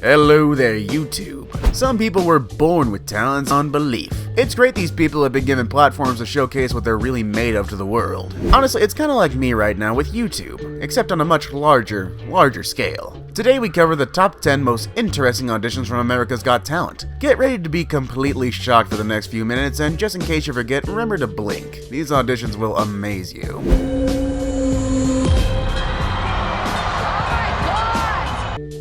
Hello there, YouTube. Some people were born with talents beyond belief. It's great these people have been given platforms to showcase what they're really made of to the world. Honestly, it's kinda like me right now with YouTube, except on a much larger scale. Today we cover the top 10 most interesting auditions from America's Got Talent. Get ready to be completely shocked for the next few minutes, and just in case you forget, remember to blink. These auditions will amaze you.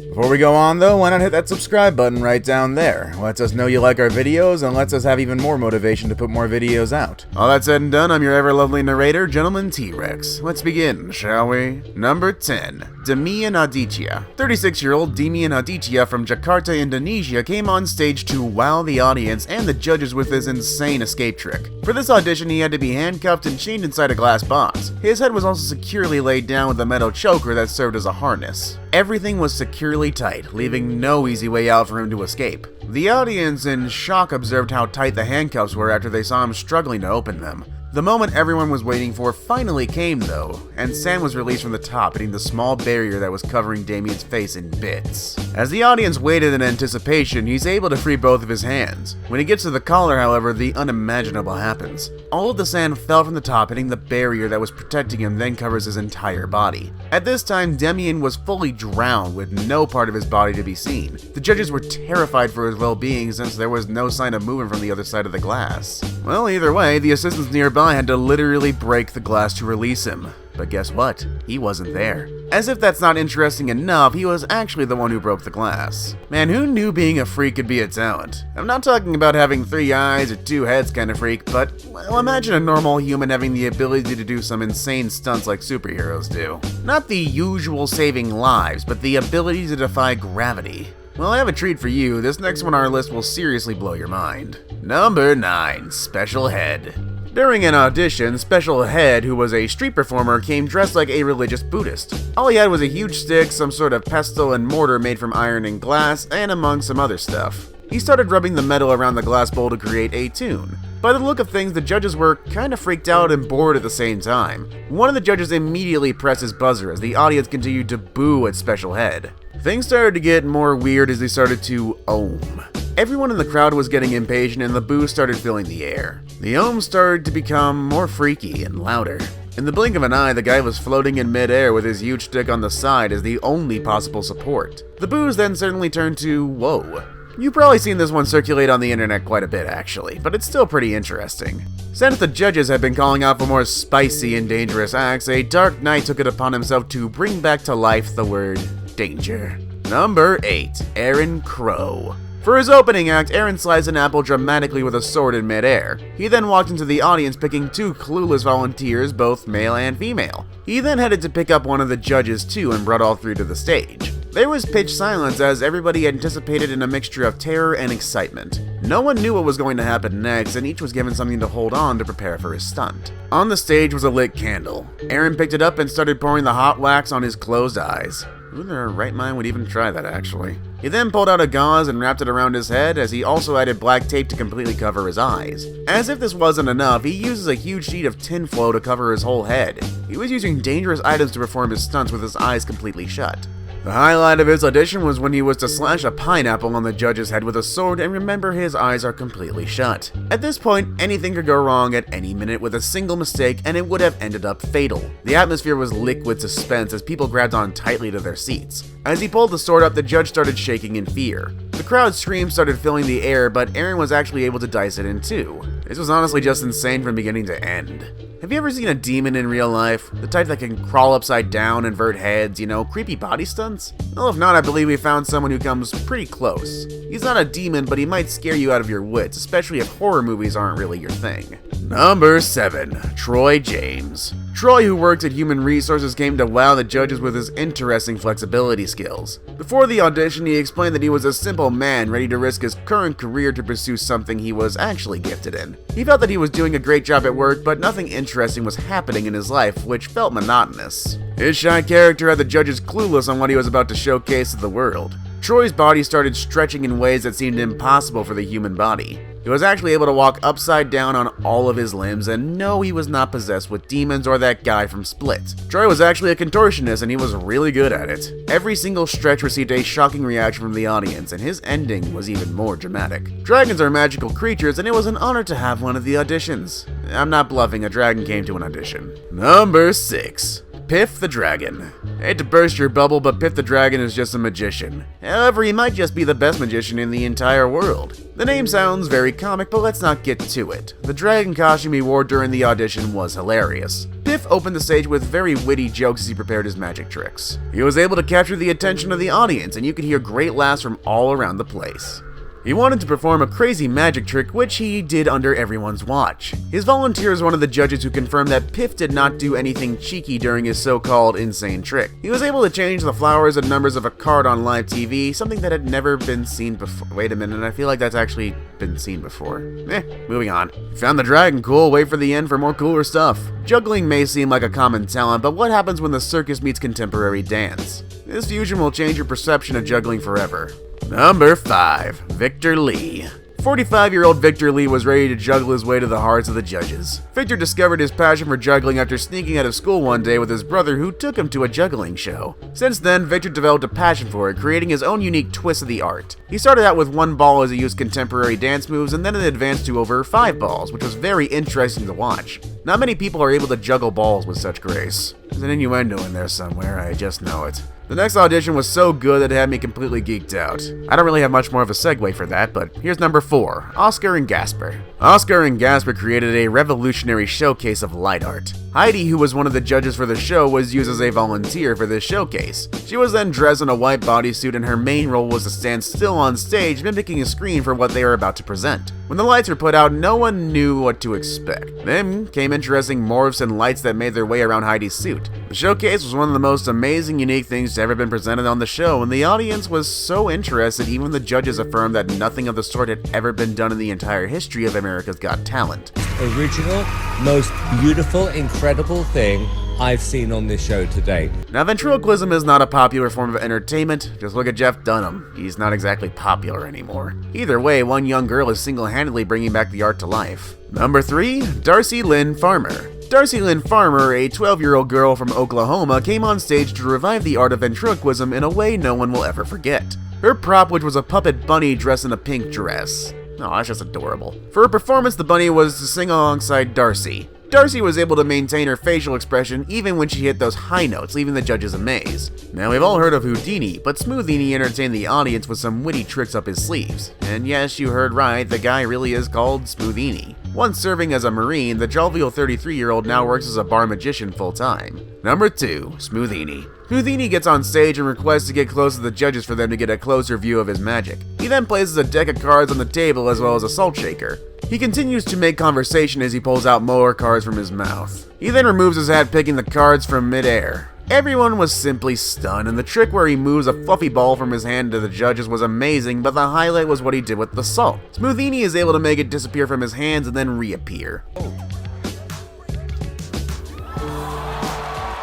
Before we go on though, why not hit that subscribe button right down there? Lets us know you like our videos and lets us have even more motivation to put more videos out. All that said and done, I'm your ever lovely narrator, Gentleman T-Rex. Let's begin, shall we? Number 10. Demian Aditya. 36-year-old Demian Aditya from Jakarta, Indonesia came on stage to wow the audience and the judges with his insane escape trick. For this audition, he had to be handcuffed and chained inside a glass box. His head was also securely laid down with a metal choker that served as a harness. Everything was securely tight, leaving no easy way out for him to escape. The audience in shock observed how tight the handcuffs were after they saw him struggling to open them. The moment everyone was waiting for finally came though, and sand was released from the top, hitting the small barrier that was covering Damian's face in bits. As the audience waited in anticipation, he's able to free both of his hands. When he gets to the collar, however, the unimaginable happens. All of the sand fell from the top, hitting the barrier that was protecting him, then covers his entire body. At this time, Demian was fully drowned with no part of his body to be seen. The judges were terrified for his well-being since there was no sign of movement from the other side of the glass. Well, either way, the assistants nearby had to literally break the glass to release him. But guess what? He wasn't there. As if that's not interesting enough, he was actually the one who broke the glass. Man, who knew being a freak could be a talent? I'm not talking about having 3 eyes or 2 heads kind of freak, but, well, imagine a normal human having the ability to do some insane stunts like superheroes do. Not the usual saving lives, but the ability to defy gravity. Well, I have a treat for you. This next one on our list will seriously blow your mind. Number 9. Special Head. During an audition, Special Head, who was a street performer, came dressed like a religious Buddhist. All he had was a huge stick, some sort of pestle and mortar made from iron and glass, and among some other stuff. He started rubbing the metal around the glass bowl to create a tune. By the look of things, the judges were kinda freaked out and bored at the same time. One of the judges immediately pressed his buzzer as the audience continued to boo at Special Head. Things started to get more weird as they started to ohm. Everyone in the crowd was getting impatient and the boos started filling the air. The ohms started to become more freaky and louder. In the blink of an eye, the guy was floating in midair with his huge stick on the side as the only possible support. The boos then suddenly turned to whoa. You've probably seen this one circulate on the internet quite a bit actually, but it's still pretty interesting. Since the judges had been calling out for more spicy and dangerous acts, a dark knight took it upon himself to bring back to life the word danger. Number 8. Aaron Crow. For his opening act, Aaron sliced an apple dramatically with a sword in midair. He then walked into the audience picking 2 clueless volunteers, both male and female. He then headed to pick up one of the judges too and brought all 3 to the stage. There was pitch silence as everybody anticipated in a mixture of terror and excitement. No one knew what was going to happen next, and each was given something to hold on to prepare for his stunt. On the stage was a lit candle. Aaron picked it up and started pouring the hot wax on his closed eyes. Who in their right mind would even try that, actually? He then pulled out a gauze and wrapped it around his head, as he also added black tape to completely cover his eyes. As if this wasn't enough, he uses a huge sheet of tinfoil to cover his whole head. He was using dangerous items to perform his stunts with his eyes completely shut. The highlight of his audition was when he was to slash a pineapple on the judge's head with a sword, and remember, his eyes are completely shut. At this point, anything could go wrong at any minute with a single mistake, and it would have ended up fatal. The atmosphere was liquid suspense as people grabbed on tightly to their seats. As he pulled the sword up, the judge started shaking in fear. The crowd's screams started filling the air, but Aaron was actually able to dice it in 2. This was honestly just insane from beginning to end. Have you ever seen a demon in real life? The type that can crawl upside down, invert heads, creepy body stunts? Well, if not, I believe we found someone who comes pretty close. He's not a demon, but he might scare you out of your wits, especially if horror movies aren't really your thing. Number 7. Troy James. Troy, who works at Human Resources, came to wow the judges with his interesting flexibility skills. Before the audition, he explained that he was a simple man ready to risk his current career to pursue something he was actually gifted in. He felt that he was doing a great job at work, but nothing interesting was happening in his life, which felt monotonous. His shy character had the judges clueless on what he was about to showcase to the world. Troy's body started stretching in ways that seemed impossible for the human body. He was actually able to walk upside down on all of his limbs, and no, he was not possessed with demons or that guy from Split. Troy was actually a contortionist, and he was really good at it. Every single stretch received a shocking reaction from the audience, and his ending was even more dramatic. Dragons are magical creatures, and it was an honor to have one of the auditions. I'm not bluffing, a dragon came to an audition. Number 6. Pip the Dragon. Hate to burst your bubble, but Pip the Dragon is just a magician. However, he might just be the best magician in the entire world. The name sounds very comic, but let's not get to it. The dragon costume he wore during the audition was hilarious. Pip opened the stage with very witty jokes as he prepared his magic tricks. He was able to capture the attention of the audience, and you could hear great laughs from all around the place. He wanted to perform a crazy magic trick, which he did under everyone's watch. His volunteer is one of the judges who confirmed that Pip did not do anything cheeky during his so-called insane trick. He was able to change the flowers and numbers of a card on live TV, something that had never been seen before. Wait a minute, I feel like that's actually been seen before. Moving on. Found the dragon cool, wait for the end for more cooler stuff. Juggling may seem like a common talent, but what happens when the circus meets contemporary dance? This fusion will change your perception of juggling forever. Number 5. Victor Lee. 45-year-old Victor Lee was ready to juggle his way to the hearts of the judges. Victor discovered his passion for juggling after sneaking out of school one day with his brother who took him to a juggling show. Since then, Victor developed a passion for it, creating his own unique twist of the art. He started out with 1 ball as he used contemporary dance moves, and then it advanced to over 5 balls, which was very interesting to watch. Not many people are able to juggle balls with such grace. There's an innuendo in there somewhere, I just know it. The next audition was so good that it had me completely geeked out. I don't really have much more of a segue for that, but here's number 4, Oscar and Gasper. Oscar and Gasper created a revolutionary showcase of light art. Heidi, who was one of the judges for the show, was used as a volunteer for this showcase. She was then dressed in a white bodysuit, and her main role was to stand still on stage, mimicking a screen for what they were about to present. When the lights were put out, no one knew what to expect. Then came interesting morphs and lights that made their way around Heidi's suit. The showcase was one of the most amazing, unique things to ever been presented on the show, and the audience was so interested, even the judges affirmed that nothing of the sort had ever been done in the entire history of America's Got Talent. Original, most beautiful, incredible thing I've seen on this show today. Now, ventriloquism is not a popular form of entertainment. Just look at Jeff Dunham. He's not exactly popular anymore. Either way, one young girl is single-handedly bringing back the art to life. Number 3, Darcy Lynn Farmer. Darcy Lynn Farmer, a 12-year-old girl from Oklahoma, came on stage to revive the art of ventriloquism in a way no one will ever forget. Her prop, which was a puppet bunny dressed in a pink dress. Oh, that's just adorable. For her performance, the bunny was to sing alongside Darcy. Darcy was able to maintain her facial expression even when she hit those high notes, leaving the judges amazed. Now, we've all heard of Houdini, but Smoothy Nene entertained the audience with some witty tricks up his sleeves. And yes, you heard right, the guy really is called Smoothy Nene. Once serving as a Marine, the jovial 33-year-old now works as a bar magician full-time. Number 2, Smoothy Nene. Smoothy Nene gets on stage and requests to get close to the judges for them to get a closer view of his magic. He then places a deck of cards on the table as well as a salt shaker. He continues to make conversation as he pulls out more cards from his mouth. He then removes his hat, picking the cards from midair. Everyone was simply stunned, and the trick where he moves a fluffy ball from his hand to the judges was amazing, but the highlight was what he did with the salt. Smoothy Nene is able to make it disappear from his hands and then reappear.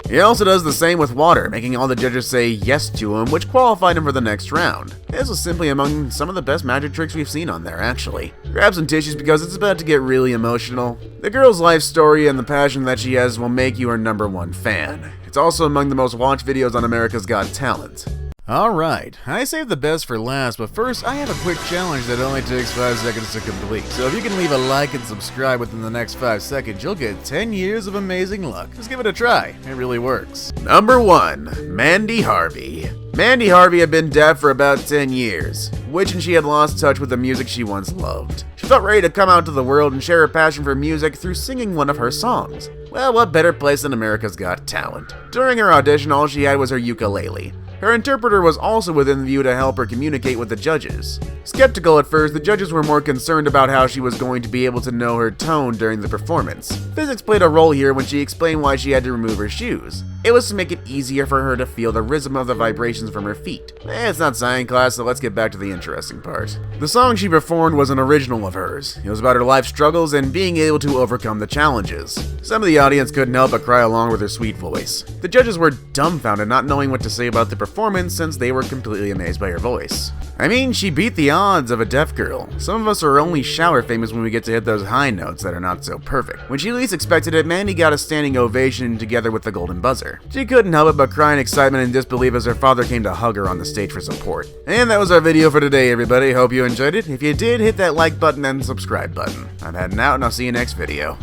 He also does the same with water, making all the judges say yes to him, which qualified him for the next round. This was simply among some of the best magic tricks we've seen on there, actually. Grab some tissues because it's about to get really emotional. The girl's life story and the passion that she has will make you her #1 fan. It's also among the most watched videos on America's Got Talent. Alright, I saved the best for last, but first I have a quick challenge that only takes 5 seconds to complete. So if you can leave a like and subscribe within the next 5 seconds, you'll get 10 years of amazing luck. Just give it a try, it really works. Number 1, Mandy Harvey. Mandy Harvey had been deaf for about 10 years, wishing she had lost touch with the music she once loved. She felt ready to come out to the world and share her passion for music through singing one of her songs. Well, what better place than America's Got Talent? During her audition, all she had was her ukulele. Her interpreter was also within view to help her communicate with the judges. Skeptical at first, the judges were more concerned about how she was going to be able to know her tone during the performance. Physics played a role here when she explained why she had to remove her shoes. It was to make it easier for her to feel the rhythm of the vibrations from her feet. It's not science class, so let's get back to the interesting part. The song she performed was an original of hers. It was about her life struggles and being able to overcome the challenges. Some of the audience couldn't help but cry along with her sweet voice. The judges were dumbfounded, not knowing what to say about the performance since they were completely amazed by her voice. I mean, she beat the odds of a deaf girl. Some of us are only shower famous when we get to hit those high notes that are not so perfect. When she least expected it, Mandy got a standing ovation together with the golden buzzer. She couldn't help it but cry in excitement and disbelief as her father came to hug her on the stage for support. And that was our video for today, everybody. Hope you enjoyed it. If you did, hit that like button and subscribe button. I'm heading out and I'll see you next video.